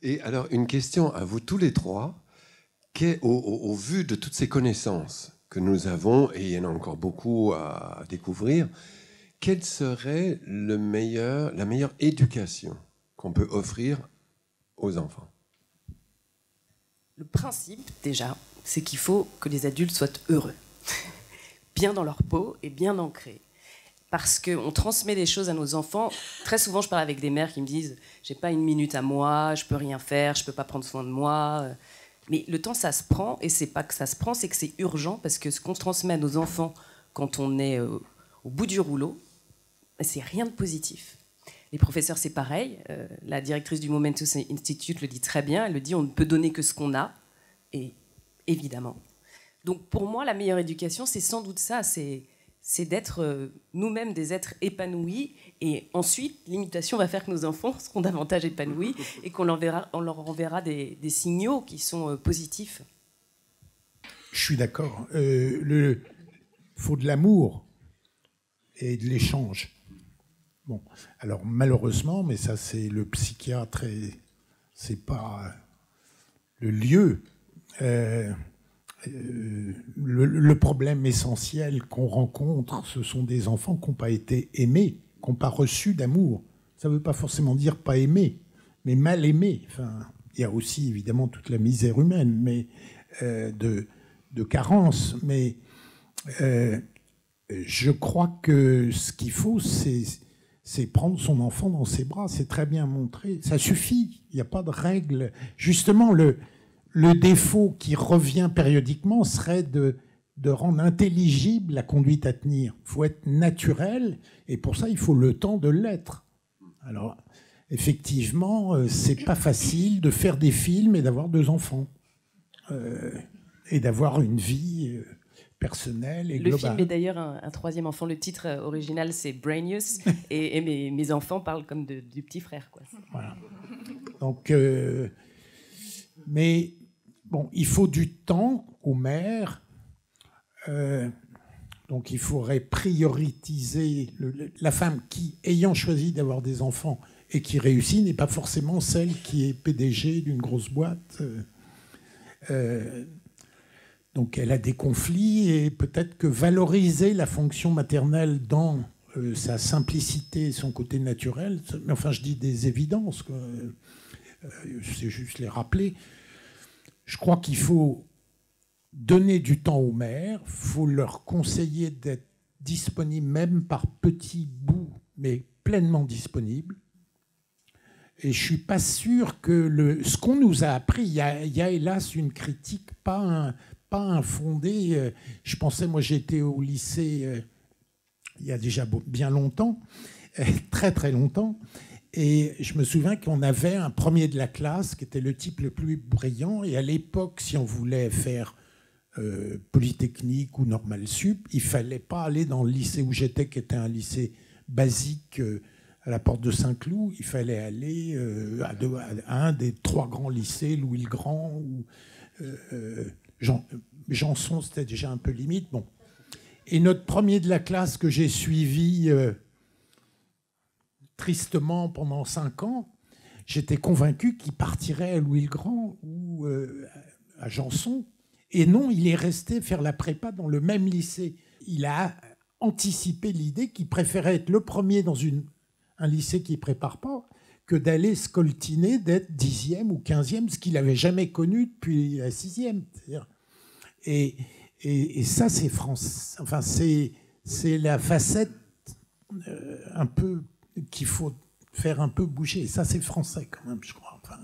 Et alors, une question à vous tous les trois. Au vu de toutes ces connaissances que nous avons, et il y en a encore beaucoup à découvrir, quelle serait la meilleure éducation qu'on peut offrir aux enfants? Le principe, déjà, c'est qu'il faut que les adultes soient heureux, bien dans leur peau et bien ancrés. Parce qu'on transmet des choses à nos enfants. Très souvent, je parle avec des mères qui me disent « j'ai pas une minute à moi, je peux rien faire, je peux pas prendre soin de moi ». Mais le temps, ça se prend, et c'est pas que ça se prend, c'est que c'est urgent, parce que ce qu'on transmet à nos enfants quand on est au bout du rouleau, c'est rien de positif. Les professeurs, c'est pareil. La directrice du Momentous Institute le dit très bien. Elle le dit, on ne peut donner que ce qu'on a, et évidemment. Donc pour moi, la meilleure éducation, c'est sans doute ça, c'est d'être nous-mêmes des êtres épanouis, et ensuite, l'imitation va faire que nos enfants seront davantage épanouis et qu'on leur enverra des signaux qui sont positifs. Je suis d'accord. Il faut de l'amour et de l'échange. Bon, alors malheureusement, mais ça c'est le psychiatre et c'est pas le lieu. Le problème essentiel qu'on rencontre, ce sont des enfants qui n'ont pas été aimés, qui n'ont pas reçu d'amour. Ça ne veut pas forcément dire pas aimés, mais mal aimés. Enfin, il y a aussi évidemment toute la misère humaine, mais de carence. Mais je crois que ce qu'il faut, c'est prendre son enfant dans ses bras. C'est très bien montré. Ça suffit. Il n'y a pas de règle. Justement, le défaut qui revient périodiquement serait de rendre intelligible la conduite à tenir. Il faut être naturel, et pour ça, il faut le temps de l'être. Alors, effectivement, c'est pas facile de faire des films et d'avoir 2 enfants. Et d'avoir une vie personnelle et globale. Le film est d'ailleurs un 3e enfant. Le titre original, c'est Brainius, et mes enfants parlent comme du petit frère, quoi. Voilà. Donc, mais bon, il faut du temps aux mères. Donc, il faudrait prioriser la femme qui, ayant choisi d'avoir des enfants et qui réussit, n'est pas forcément celle qui est PDG d'une grosse boîte. Donc elle a des conflits, et peut-être que valoriser la fonction maternelle dans sa simplicité et son côté naturel, mais enfin je dis des évidences, c'est juste les rappeler. Je crois qu'il faut donner du temps aux mères, il faut leur conseiller d'être disponibles même par petits bouts, mais pleinement disponibles. Et je ne suis pas sûr que ce qu'on nous a appris, il y a hélas une critique pas infondée. Je pensais, moi j'étais au lycée il y a déjà bien longtemps, très très longtemps, et je me souviens qu'on avait un premier de la classe qui était le type le plus brillant, et à l'époque, si on voulait faire Polytechnique ou Normal Sup, il ne fallait pas aller dans le lycée où j'étais, qui était un lycée basique, à la porte de Saint-Cloud. Il fallait aller à un des 3 grands lycées, Louis-le-Grand ou Janson, c'était déjà un peu limite. Bon. Et notre premier de la classe que j'ai suivi tristement pendant 5 ans, j'étais convaincu qu'il partirait à Louis-le-Grand ou à Janson. Et non, il est resté faire la prépa dans le même lycée. Il a anticipé l'idée qu'il préférait être le premier dans un lycée qui ne prépare pas que d'aller scoltiner, d'être 10e ou 15e, ce qu'il n'avait jamais connu depuis la 6e. Et ça, c'est France. Enfin, c'est la facette un peu qu'il faut faire un peu bouger. Et ça, c'est français quand même, je crois. Enfin...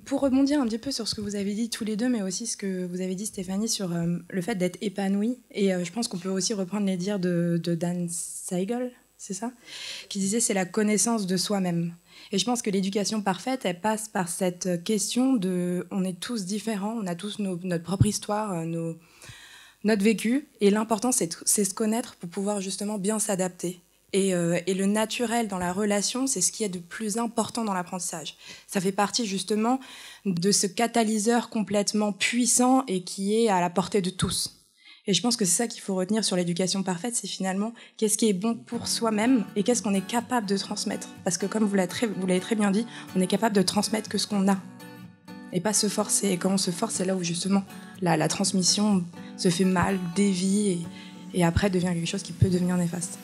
Pour rebondir un petit peu sur ce que vous avez dit tous les deux, mais aussi ce que vous avez dit, Stéphanie, sur le fait d'être épanoui. Et je pense qu'on peut aussi reprendre les dires de Dan Siegel, c'est ça, qui disait c'est la connaissance de soi-même. Et je pense que l'éducation parfaite, elle passe par cette question de on est tous différents, on a tous notre propre histoire, notre vécu. Et l'important, c'est se connaître pour pouvoir justement bien s'adapter. Et le naturel dans la relation, c'est ce qui est de plus important dans l'apprentissage. Ça fait partie justement de ce catalyseur complètement puissant et qui est à la portée de tous. Et je pense que c'est ça qu'il faut retenir sur l'éducation parfaite, c'est finalement qu'est-ce qui est bon pour soi-même et qu'est-ce qu'on est capable de transmettre. Parce que comme vous l'avez très bien dit, on est capable de transmettre que ce qu'on a. Et pas se forcer. Et quand on se force, c'est là où justement la transmission se fait mal, dévie et après devient quelque chose qui peut devenir néfaste.